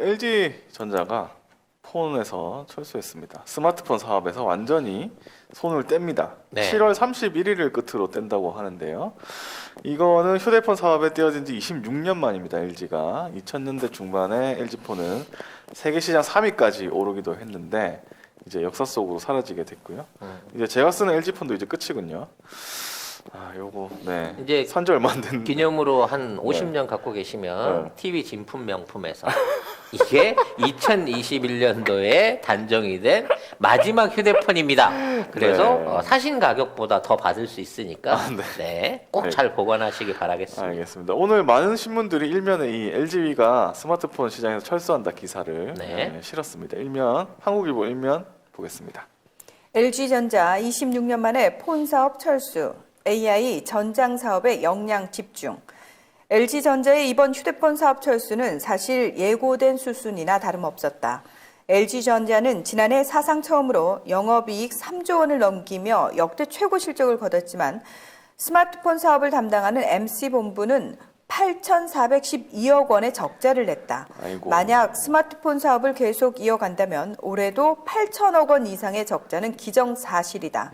LG전자가 폰에서 철수했습니다. 스마트폰 사업에서 완전히 손을 뗍니다. 네. 7월 31일을 끝으로 뗀다고 하는데요. 이거는 휴대폰 사업에 뛰어든 지 26년 만입니다. LG가 2000년대 중반에 LG폰은 세계 시장 3위까지 오르기도 했는데 이제 역사 속으로 사라지게 됐고요. 이제 제가 쓰는 LG폰도 이제 끝이군요. 아, 요거 네. 이제 산지 얼마 안 됐는데. 기념으로 한 50년 갖고 계시면 네. TV 진품 명품에서 이게 2021년도에 단종이 된 마지막 휴대폰입니다. 그래서 네. 사신 가격보다 더 받을 수 있으니까 네. 네, 꼭 잘 보관하시기 바라겠습니다. 알겠습니다. 오늘 많은 신문들이 일면에 이 LG위가 스마트폰 시장에서 철수한다 기사를 네. 실었습니다. 일면 한국일보 일면 보겠습니다. LG전자 26년 만에 폰 사업 철수, AI 전장 사업에 역량 집중. LG전자의 이번 휴대폰 사업 철수는 사실 예고된 수순이나 다름없었다. LG전자는 지난해 사상 처음으로 영업이익 3조 원을 넘기며 역대 최고 실적을 거뒀지만 스마트폰 사업을 담당하는 MC본부는 8,412억 원의 적자를 냈다. 아이고. 만약 스마트폰 사업을 계속 이어간다면 올해도 8천억 원 이상의 적자는 기정사실이다.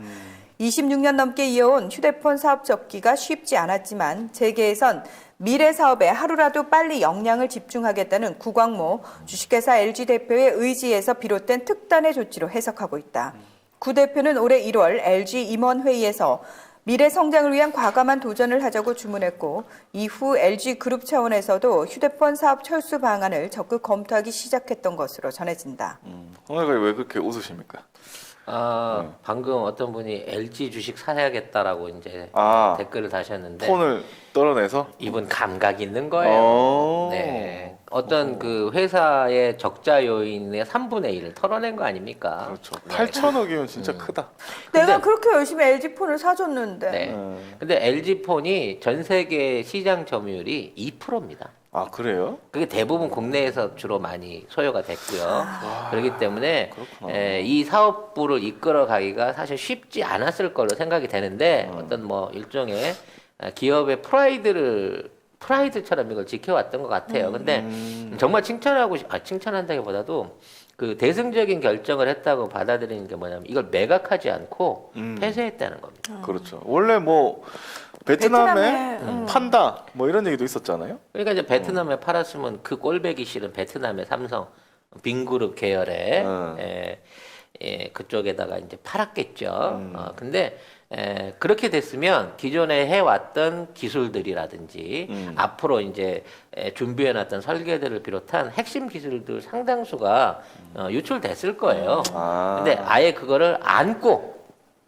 26년 넘게 이어온 휴대폰 사업 접기가 쉽지 않았지만 재계에선 미래 사업에 하루라도 빨리 역량을 집중하겠다는 구광모 주식회사 LG 대표의 의지에서 비롯된 특단의 조치로 해석하고 있다. 구 대표는 올해 1월 LG 임원회의에서 미래 성장을 위한 과감한 도전을 하자고 주문했고 이후 LG 그룹 차원에서도 휴대폰 사업 철수 방안을 적극 검토하기 시작했던 것으로 전해진다. 오늘 왜 그렇게 웃으십니까? 방금 어떤 분이 LG 주식 사야겠다라고 이제 댓글을 다셨는데 폰을 떨어내서 이분 감각 있는 거예요. 오. 네. 어떤 그 회사의 적자 요인의 3분의 1을 털어낸 거 아닙니까? 그렇죠. 네. 8천억이면 진짜 크다. 내가 그렇게 열심히 LG폰을 사줬는데. 네. 근데 LG폰이 전 세계 시장 점유율이 2%입니다. 아, 그래요? 그게 대부분 국내에서 주로 많이 소요가 됐고요. 그렇기 때문에 그렇구나. 이 사업부를 이끌어 가기가 사실 쉽지 않았을 걸로 생각이 되는데 어떤 뭐 일종의 기업의 프라이드처럼 이걸 지켜왔던 것 같아요. 근데 정말 칭찬한다기보다도 그 대승적인 결정을 했다고 받아들이는 게 뭐냐면 이걸 매각하지 않고 폐쇄했다는 겁니다. 그렇죠. 원래 뭐 베트남에 베트남에, 판다 뭐 이런 얘기도 있었잖아요. 그러니까 이제 베트남에 팔았으면 그 꼴배기 싫은 베트남의 삼성 빈그룹 계열의 그쪽에다가 이제 팔았겠죠. 근데 그렇게 됐으면 기존에 해왔던 기술들이라든지 앞으로 이제 준비해놨던 설계들을 비롯한 핵심 기술들 상당수가 유출됐을 거예요. 근데 아예 그거를 안고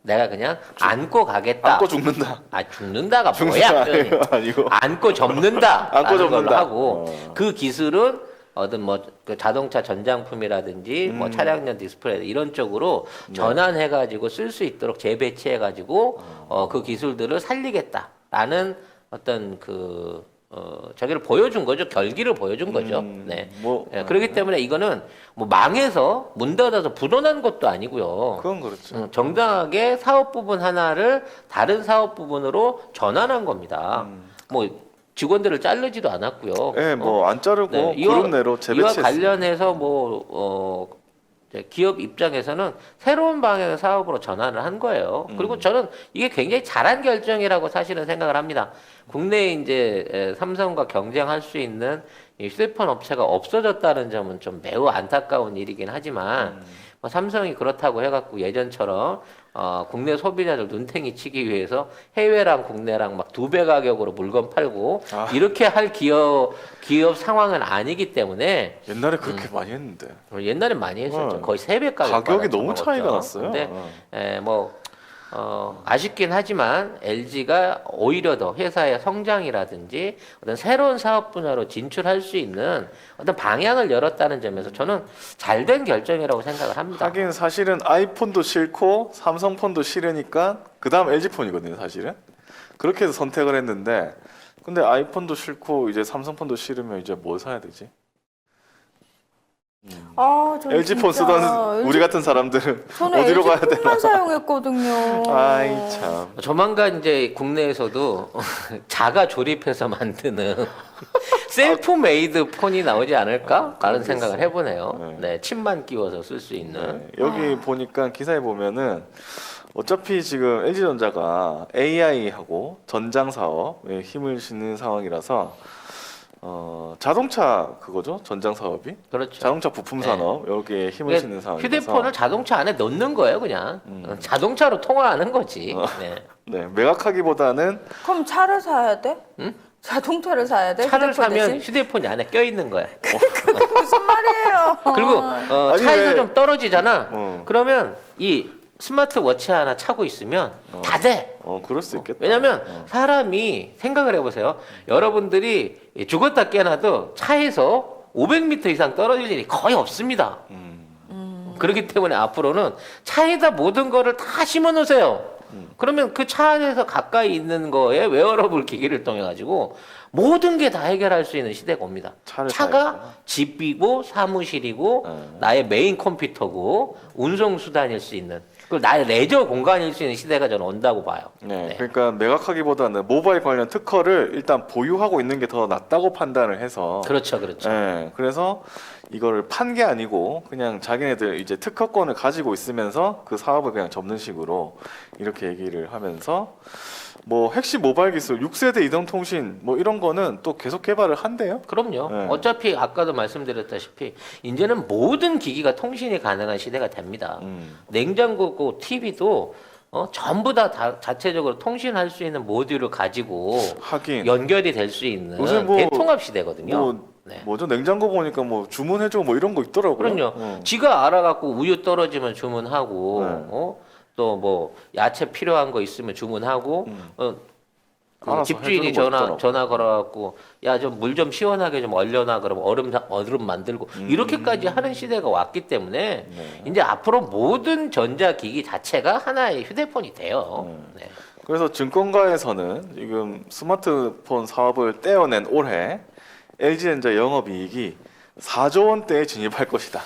내가 그냥 안고 가겠다. 안고 죽는다. 죽는다가 죽는다 뭐야? 표현이. 아니고. 안고 접는다. 안고 접는다. 하고 그 기술은 어떤 뭐 그 자동차 전장품이라든지 뭐 차량용 디스플레이 이런 쪽으로 전환해가지고 쓸 수 있도록 재배치해가지고 그 기술들을 살리겠다라는 어떤 저기를 보여준 거죠. 결기를 보여준 거죠. 네. 그렇기 때문에 이거는 뭐 망해서 문 닫아서 부도난 것도 아니고요. 그건 그렇죠. 정당하게 사업 부분 하나를 다른 사업 부분으로 전환한 겁니다. 뭐 직원들을 자르지도 않았고요. 네, 뭐 안 자르고 그룹 내로 이와 재배치했어요. 관련해서 이제 기업 입장에서는 새로운 방향의 사업으로 전환을 한 거예요. 그리고 저는 이게 굉장히 잘한 결정이라고 사실은 생각을 합니다. 국내에 이제 삼성과 경쟁할 수 있는 이 휴대폰 업체가 없어졌다는 점은 좀 매우 안타까운 일이긴 하지만 뭐 삼성이 그렇다고 해갖고 예전처럼 국내 소비자들 눈탱이 치기 위해서 해외랑 국내랑 막 2배 가격으로 물건 팔고 이렇게 할 기업 상황은 아니기 때문에 옛날에 그렇게 많이 했는데. 옛날엔 많이 했었죠. 거의 3배 가격이 너무 차이가 났어요. 근데 아쉽긴 하지만 LG가 오히려 더 회사의 성장이라든지 어떤 새로운 사업 분야로 진출할 수 있는 어떤 방향을 열었다는 점에서 저는 잘된 결정이라고 생각을 합니다. 하긴 사실은 아이폰도 싫고 삼성폰도 싫으니까 그 다음 LG폰이거든요, 사실은. 그렇게 해서 선택을 했는데 근데 아이폰도 싫고 이제 삼성폰도 싫으면 이제 뭘 사야 되지? 저 LG폰 쓰던 우리 같은 사람들은 저는 어디로 가야 되나? LG폰만 사용했거든요. 아이 참. 조만간 이제 국내에서도 자가 조립해서 만드는 셀프 메이드 폰이 나오지 않을까? 라는 생각을 해보네요. 네, 칩만 끼워서 쓸 수 있는. 네, 여기 보니까 기사에 보면은 어차피 지금 LG전자가 AI하고 전장 사업에 힘을 싣는 상황이라서 자동차 그거죠? 전장 사업이 그렇죠. 자동차 부품 산업 여기에 힘을 그러니까 싣는 상황이라서 휴대폰을 자동차 안에 넣는 거예요, 그냥. 자동차로 통화하는 거지. 네. 네, 매각하기보다는 그럼 차를 사야 돼? 응? 자동차를 사야 돼? 차를 휴대폰 사면 대신? 휴대폰이 안에 껴 있는 거야. 무슨 말이에요? 그리고 아니, 차에서 왜- 좀 떨어지잖아. 어. 그러면 이 스마트워치 하나 차고 있으면 다 돼. 그럴 수 있겠다. 왜냐면 사람이 생각을 해보세요. 여러분들이 죽었다 깨어나도 차에서 500m 이상 떨어질 일이 거의 없습니다. 그렇기 때문에 앞으로는 차에다 모든 거를 다 심어 놓으세요. 그러면 그 차 안에서 가까이 있는 거에 웨어러블 기기를 통해 가지고 모든 게 다 해결할 수 있는 시대가 옵니다. 차를 차가 사야겠다. 집이고 사무실이고 나의 메인 컴퓨터고 운송 수단일 수 있는 그리고 나의 레저 공간일 수 있는 시대가 저는 온다고 봐요. 네, 네. 그러니까 매각하기보다는 모바일 관련 특허를 일단 보유하고 있는 게 더 낫다고 판단을 해서 그렇죠, 그렇죠. 네, 그래서 이거를 판 게 아니고 그냥 자기네들 이제 특허권을 가지고 있으면서 그 사업을 그냥 접는 식으로 이렇게 얘기를 하면서 뭐 핵심 모바일 기술 6세대 이동통신 뭐 이런 거는 또 계속 개발을 한대요. 그럼요. 네. 어차피 아까도 말씀드렸다시피 이제는 모든 기기가 통신이 가능한 시대가 됩니다. 냉장고고 TV도 전부 다 자체적으로 통신할 수 있는 모듈을 가지고 하긴 연결이 될 수 있는 요새 뭐- 대통합 시대거든요. 뭐 네. 뭐죠? 냉장고 보니까 뭐 주문해줘 뭐 이런 거 있더라고요. 그럼요. 지가 알아갖고 우유 떨어지면 주문하고, 네. 또 뭐 야채 필요한 거 있으면 주문하고, 그 알아서 집주인이 해주는 거 있더라고. 전화 걸어갖고 야 좀 물 좀 시원하게 좀 얼려놔 그러면 얼음 만들고 이렇게까지 하는 시대가 왔기 때문에 네. 이제 앞으로 모든 전자기기 자체가 하나의 휴대폰이 돼요. 네. 그래서 증권가에서는 지금 스마트폰 사업을 떼어낸 올해 LG전자 영업이익이 4조 원대에 진입할 것이다.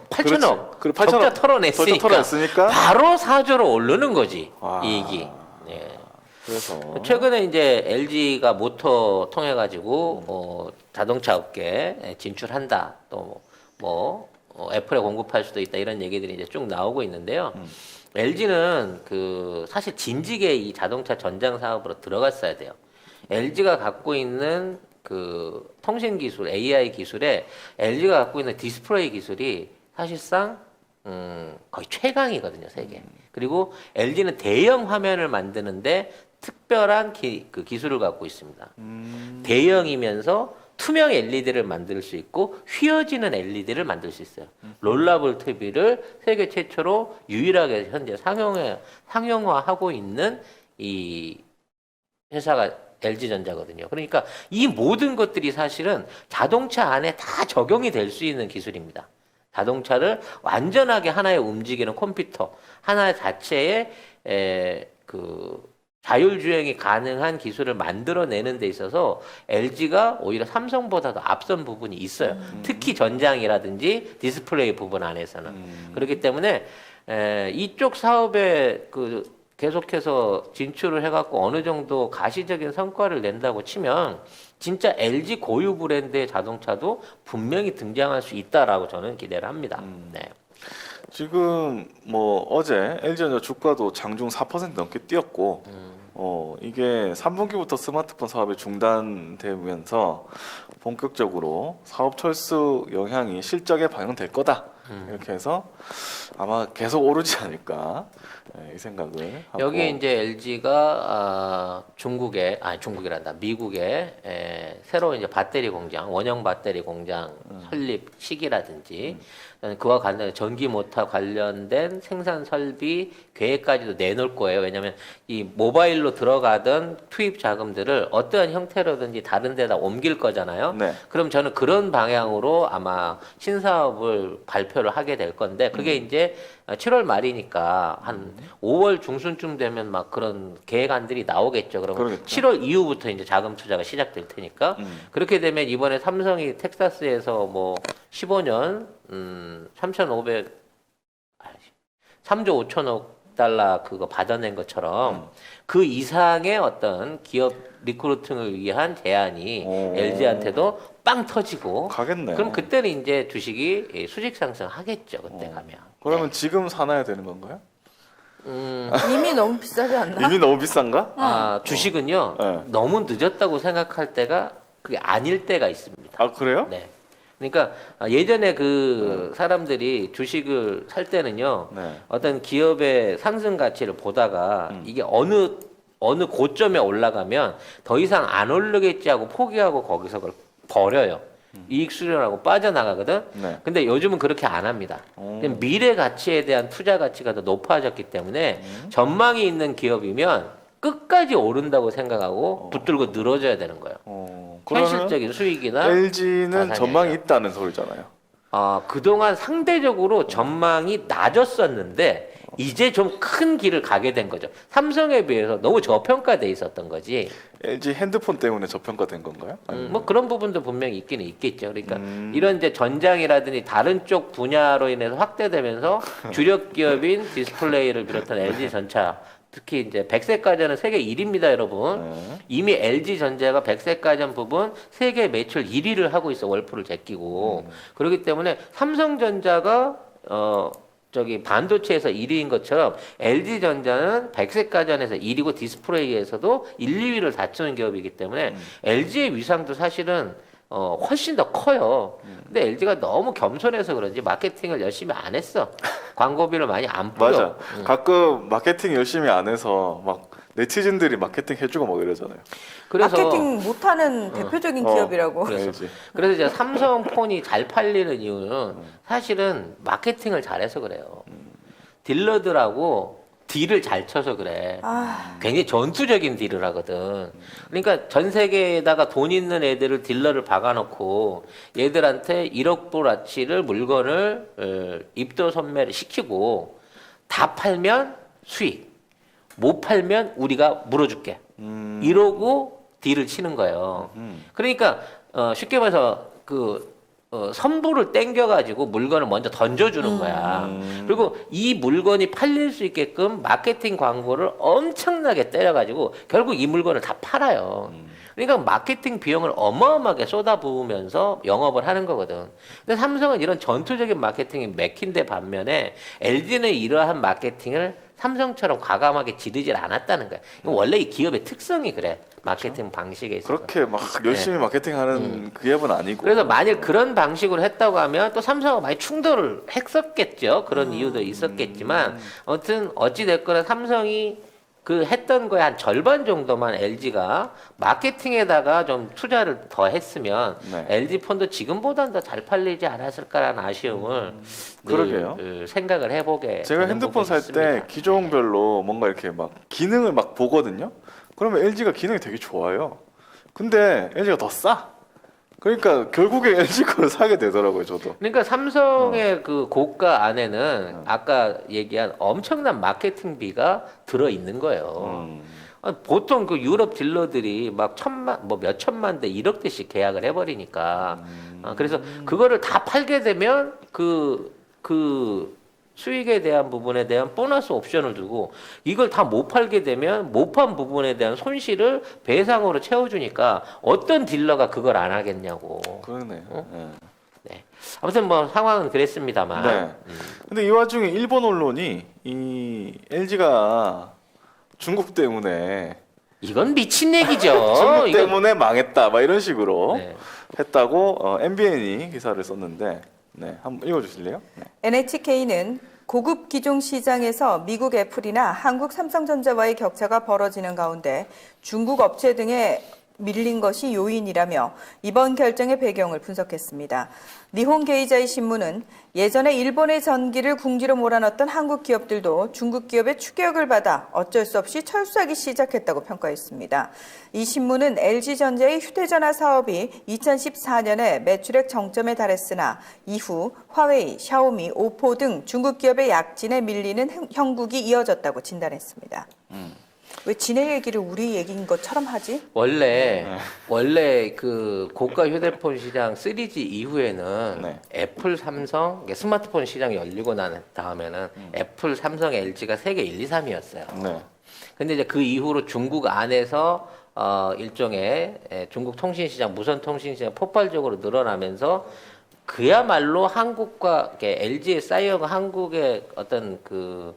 8천억 그렇지. 적자 8천억 털어냈으니까, 털어냈으니까 바로 4조로 오르는 거지 와. 이익이. 네. 그래서 최근에 이제 LG가 모터 통해 가지고 자동차 업계에 진출한다. 또 뭐 애플에 공급할 수도 있다 이런 얘기들이 이제 쭉 나오고 있는데요. LG는 그 사실 진지게 이 자동차 전장 사업으로 들어갔어야 돼요. LG가 갖고 있는 그 통신 기술, AI 기술에 LG가 갖고 있는 디스플레이 기술이 사실상 거의 최강이거든요, 세계. 그리고 LG는 대형 화면을 만드는데 특별한 그 기술을 갖고 있습니다. 대형이면서 투명 LED를 만들 수 있고 휘어지는 LED를 만들 수 있어요. 롤러블 TV를 세계 최초로 유일하게 현재 상용화하고 있는 이 회사가 LG전자거든요. 그러니까 이 모든 것들이 사실은 자동차 안에 다 적용이 될 수 있는 기술입니다. 자동차를 완전하게 하나의 움직이는 컴퓨터, 하나 자체의 그 자율주행이 가능한 기술을 만들어내는 데 있어서 LG가 오히려 삼성보다도 앞선 부분이 있어요. 특히 전장이라든지 디스플레이 부분 안에서는. 그렇기 때문에 이쪽 사업에 그 계속해서 진출을 해갖고 어느 정도 가시적인 성과를 낸다고 치면 진짜 LG 고유 브랜드의 자동차도 분명히 등장할 수 있다라고 저는 기대를 합니다. 네. 지금 뭐 어제 LG전자 주가도 장중 4% 넘게 뛰었고 이게 3분기부터 스마트폰 사업이 중단되면서 본격적으로 사업 철수 영향이 실적에 반영될 거다. 이렇게 해서 아마 계속 오르지 않을까 이 생각을 하고 여기 이제 LG가 중국이란다. 미국에 새로운 이제 배터리 공장, 원형 배터리 공장 설립 시기라든지 그와 관련 전기 모터 관련된 생산 설비 계획까지도 내놓을 거예요. 왜냐하면 이 모바일로 들어가던 투입 자금들을 어떠한 형태로든지 다른 데다 옮길 거잖아요. 네. 그럼 저는 그런 방향으로 아마 신사업을 발표를 하게 될 건데 그게 이제 7월 말이니까 한 5월 중순쯤 되면 막 그런 계획안들이 나오겠죠. 그러면 그러겠죠. 7월 이후부터 이제 자금 투자가 시작될 테니까 그렇게 되면 이번에 삼성이 텍사스에서 뭐 15년 3조 5천억 달러 그거 받아낸 것처럼 그 이상의 어떤 기업 리크루팅을 위한 제안이 오. LG한테도 빵 터지고 가겠네. 그럼 그때는 이제 주식이 수직 상승하겠죠. 그때 가면. 그러면 지금 사놔야 되는 건가요? 이미 너무 비싸지 않나? 이미 너무 비싼가? 주식은요 네. 너무 늦었다고 생각할 때가 그게 아닐 때가 있습니다. 아 그래요? 네. 그러니까 예전에 그 사람들이 주식을 살 때는요 네. 어떤 기업의 상승 가치를 보다가 이게 어느 고점에 올라가면 더 이상 안 오르겠지 하고 포기하고 거기서 그걸 버려요. 이익 수렴하고 빠져나가거든. 네. 근데 요즘은 그렇게 안 합니다. 그냥 미래 가치에 대한 투자 가치가 더 높아졌기 때문에 전망이 있는 기업이면 끝까지 오른다고 생각하고 붙들고 늘어져야 되는 거예요. 그러면 현실적인 수익이나 LG는 자산이 전망이 아니라. 있다는 소리잖아요. 그동안 상대적으로 전망이 낮았었는데 이제 좀 큰 길을 가게 된 거죠. 삼성에 비해서 너무 저평가돼 있었던 거지. LG 핸드폰 때문에 저평가된 건가요? 뭐 그런 부분도 분명히 있기는 있겠죠. 그러니까 이런 이제 전장이라든지 다른 쪽 분야로 인해서 확대되면서 주력 기업인 디스플레이를 비롯한 LG 전차 특히 이제 100세 가전은 세계 1위입니다, 여러분. 이미 LG 전자가 100세 가전 부분 세계 매출 1위를 하고 있어, 월풀을 제끼고. 그렇기 때문에 삼성전자가 저기 반도체에서 1위인 것처럼 LG 전자는 100세 가전에서 1위고 디스플레이에서도 1, 2위를 다투는 기업이기 때문에 LG의 위상도 사실은 훨씬 더 커요. 근데 LG가 너무 겸손해서 그런지 마케팅을 열심히 안 했어. 광고비를 많이 안 뿌려. 맞아. 가끔 마케팅 열심히 안 해서 막 네티즌들이 마케팅 해주고 막 이러잖아요. 그래서 마케팅 못하는 대표적인 기업이라고. LG. 그래서 이제 삼성폰이 잘 팔리는 이유는 사실은 마케팅을 잘해서 그래요. 딜러들하고 딜을 잘 쳐서 그래. 굉장히 전투적인 딜을 하거든. 그러니까 전 세계에다가 돈 있는 애들을 딜러를 박아놓고 얘들한테 1억 불어치를 물건을 입도 선매를 시키고 다 팔면 수익, 못 팔면 우리가 물어줄게. 이러고 딜을 치는 거예요. 그러니까 쉽게 말해서 선불을 땡겨가지고 물건을 먼저 던져주는 거야. 그리고 이 물건이 팔릴 수 있게끔 마케팅 광고를 엄청나게 때려가지고 결국 이 물건을 다 팔아요. 그러니까 마케팅 비용을 어마어마하게 쏟아부으면서 영업을 하는 거거든. 근데 삼성은 이런 전투적인 마케팅이 맥힌데 반면에 LG는 이러한 마케팅을 삼성처럼 과감하게 지르질 않았다는 거야. 원래 이 기업의 특성이 그래. 마케팅 방식에 있어서. 그렇게 막 열심히 마케팅하는 그 기업은 아니고. 그래서 만일 그런 방식으로 했다고 하면 또 삼성은 많이 충돌을 했었겠죠. 그런 이유도 있었겠지만 아무튼 어찌 됐거나 삼성이 그 했던 거에 한 절반 정도만 LG가 마케팅에다가 좀 투자를 더 했으면 네. LG 폰도 지금보다는 더 잘 팔리지 않았을까라는 아쉬움을 그러게요. 늘 생각을 해보게 제가 되는 핸드폰 부분이 살 때 있습니다. 기종별로 뭔가 이렇게 막 기능을 막 보거든요. 그러면 LG가 기능이 되게 좋아요. 근데 LG가 더 싸. 그러니까 결국에 LG 걸 사게 되더라고요, 저도. 그러니까 삼성의 그 고가 안에는 아까 얘기한 엄청난 마케팅비가 들어 있는 거예요. 보통 그 유럽 딜러들이 막 몇 천만 대 1억 대씩 계약을 해버리니까. 그래서 그거를 다 팔게 되면 그 수익에 대한 부분에 대한 보너스 옵션을 두고 이걸 다 못 팔게 되면 못 판 부분에 대한 손실을 배상으로 채워주니까 어떤 딜러가 그걸 안 하겠냐고. 그러네요. 네. 아무튼 뭐 상황은 그랬습니다만. 네. 근데 이 와중에 일본 언론이 이 LG가 중국 때문에 이건 미친 얘기죠. 중국 이건- 때문에 망했다, 막 이런 식으로 네. 했다고 MBN이 기사를 썼는데, 네, 한번 읽어주실래요? 네. NHK는 고급 기종 시장에서 미국 애플이나 한국 삼성전자와의 격차가 벌어지는 가운데 중국 업체 등에 밀린 것이 요인이라며 이번 결정의 배경을 분석했습니다. 니혼 게이자이 신문은 예전에 일본의 전기를 궁지로 몰아넣었던 한국 기업들도 중국 기업의 추격을 받아 어쩔 수 없이 철수하기 시작했다고 평가했습니다. 이 신문은 LG전자의 휴대전화 사업이 2014년에 매출액 정점에 달했으나 이후 화웨이, 샤오미, 오포 등 중국 기업의 약진에 밀리는 형국이 이어졌다고 진단했습니다. 왜 지네 얘기를 우리 얘기인 것처럼 하지? 원래 그 고가 휴대폰 시장 3G 이후에는 네. 애플, 삼성, 이게 스마트폰 시장이 열리고 난 다음에는 애플, 삼성, LG가 세계 1, 2, 3위였어요. 네. 근데 이제 그 이후로 중국 안에서 일종의 중국 통신 시장, 무선 통신 시장 폭발적으로 늘어나면서 그야말로 한국과 LG에 쌓여온 한국의 어떤 그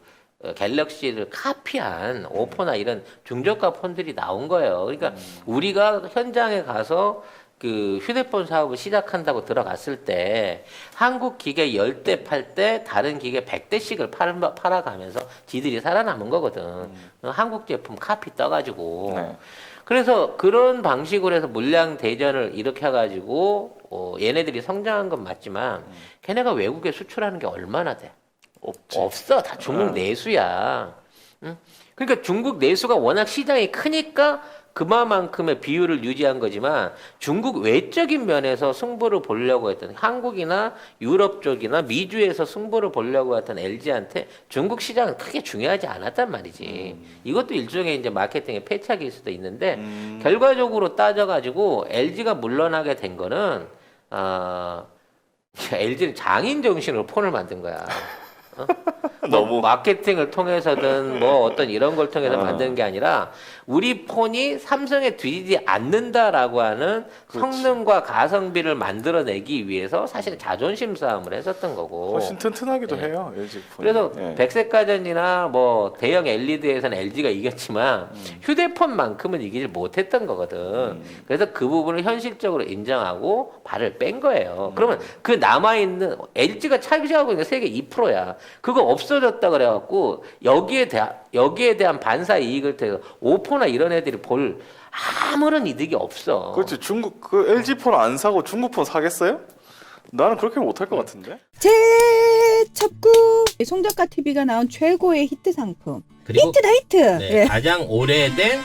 갤럭시를 카피한 오포나 이런 중저가 폰들이 나온 거예요. 그러니까 우리가 현장에 가서 그 휴대폰 사업을 시작한다고 들어갔을 때 한국 기계 10대 팔 때 다른 기계 100대씩을 팔아가면서 지들이 살아남은 거거든. 한국 제품 카피 떠가지고. 네. 그래서 그런 방식으로 해서 물량 대전을 일으켜가지고 얘네들이 성장한 건 맞지만 걔네가 외국에 수출하는 게 얼마나 돼? 없지. 없어. 다 중국 내수야. 응? 그러니까 중국 내수가 워낙 시장이 크니까 그만큼의 비율을 유지한 거지만 중국 외적인 면에서 승부를 보려고 했던 한국이나 유럽 쪽이나 미주에서 승부를 보려고 했던 LG한테 중국 시장은 크게 중요하지 않았단 말이지. 이것도 일종의 이제 마케팅의 패착일 수도 있는데 결과적으로 따져가지고 LG가 물러나게 된 거는 LG는 장인 정신으로 폰을 만든 거야. 너무 마케팅을 통해서든 뭐 어떤 이런 걸 통해서 만드는 게 아니라 우리 폰이 삼성에 뒤지지 않는다라고 하는 성능과 가성비를 만들어내기 위해서 사실 자존심 싸움을 했었던 거고. 훨씬 튼튼하기도 해요. LG 폰. 그래서 백색가전이나 뭐 대형 LED에서는 LG가 이겼지만 휴대폰만큼은 이기질 못했던 거거든. 그래서 그 부분을 현실적으로 인정하고 발을 뺀 거예요. 그러면 그 남아있는 LG가 차지하고 있는 세계 2%야. 그거 없어졌다 그래갖고 여기에 대한 반사 이익을 통해서 오포나 이런 애들이 볼 아무런 이득이 없어. 그렇지. 중국 그 LG 폰 안 사고 중국 폰 사겠어요? 나는 그렇게 못할 것 같은데. 제첩구 송작가 TV가 나온 최고의 히트 상품. 그리고 히트다 히트. 네, 예. 가장 오래된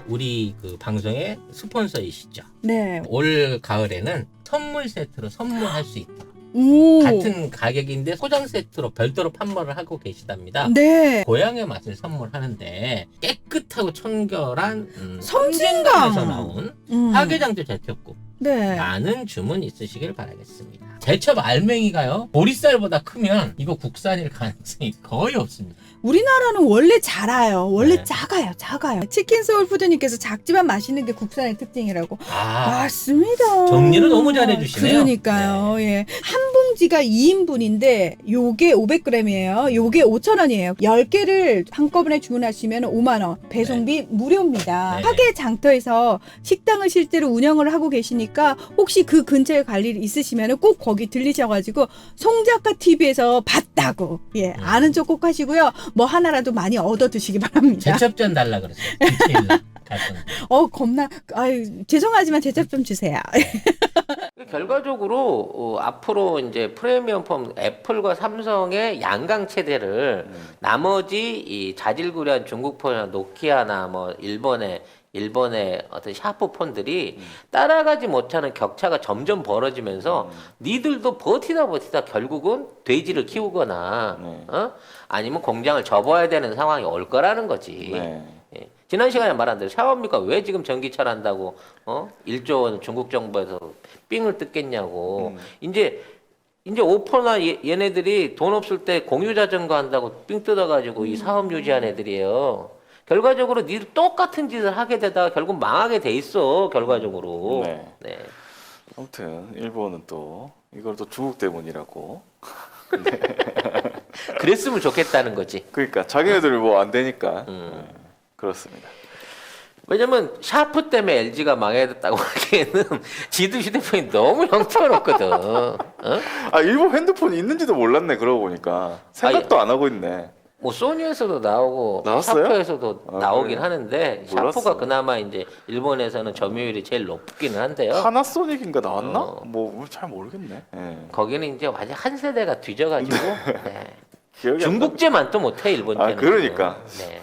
우리 그 방송의 스폰서이시죠. 네. 올 가을에는 선물 세트로 선물할 수 있다. 오. 같은 가격인데 소장 세트로 별도로 판매를 하고 계시답니다. 네. 고향의 맛을 선물하는데 깨끗하고 청결한 섬진강. 섬진강에서 나온 화개장터 제첩국 네. 많은 주문 있으시길 바라겠습니다. 제첩 알맹이가요 보리쌀보다 크면 이거 국산일 가능성이 거의 없습니다. 우리나라는 원래 작아요. 원래 네. 작아요. 치킨 소울푸드님께서 작지만 맛있는 게 국산의 특징이라고. 맞습니다. 정리를 너무 잘해주시네요. 그러니까요. 예. 한 봉지가 2인분인데 요게 500g이에요. 요게 5,000원이에요. 10개를 한꺼번에 주문하시면 5만 원. 배송비 무료입니다. 네. 화계 장터에서 식당을 실제로 운영을 하고 계시니까 혹시 그 근처에 갈 일 있으시면 꼭 거기 들리셔가지고 송작가 TV에서 봤다고 아는 척 꼭 하시고요. 뭐 하나라도 많이 얻어 드시기 바랍니다. 제첩전 달라 그러세요. 디테일 갈 건데. 겁나. 아유, 죄송하지만 제첩 좀 주세요. 결과적으로 앞으로 이제 프리미엄 폰 애플과 삼성의 양강 체제를 나머지 이 자질구레한 중국 폰이나 노키아나 뭐 일본의 어떤 샤프 폰들이 따라가지 못하는 격차가 점점 벌어지면서 니들도 버티다 결국은 돼지를 키우거나 아니면 공장을 접어야 되는 상황이 올 거라는 거지. 네. 예. 지난 시간에 말한 대로 샤오미가 왜 지금 전기차란다고 1조 원 중국 정부에서 삥을 뜯겠냐고. 이제 오포나 얘네들이 돈 없을 때 공유 자전거 한다고 삥 뜯어가지고 이 사업 유지한 애들이에요. 결과적으로 니들 똑같은 짓을 하게 되다가 결국 망하게 돼 있어. 결과적으로. 네. 네. 아무튼 일본은 또 이걸 또 중국 때문이라고. 그랬으면 좋겠다는 거지. 그러니까 자기네들이 뭐 안 되니까. 네. 그렇습니다. 왜냐면 샤프 때문에 LG가 망해졌다고 하기에는 지도 휴대폰이 너무 형편없거든. 일본 핸드폰 있는지도 몰랐네. 그러고 보니까 생각도 안 하고 있네. 뭐 소니에서도 나오고 나왔어요? 샤프에서도 나오긴 그래요? 하는데 몰랐어. 샤프가 그나마 이제 일본에서는 점유율이 제일 높기는 한데요. 파나소닉인가 나왔나? 뭐 잘 모르겠네. 네. 거기는 이제 완전 한 세대가 뒤져가지고 네. 기억이 안 중국제만 또 못해 일본 아, 때는. 그러니까. 지금. 네.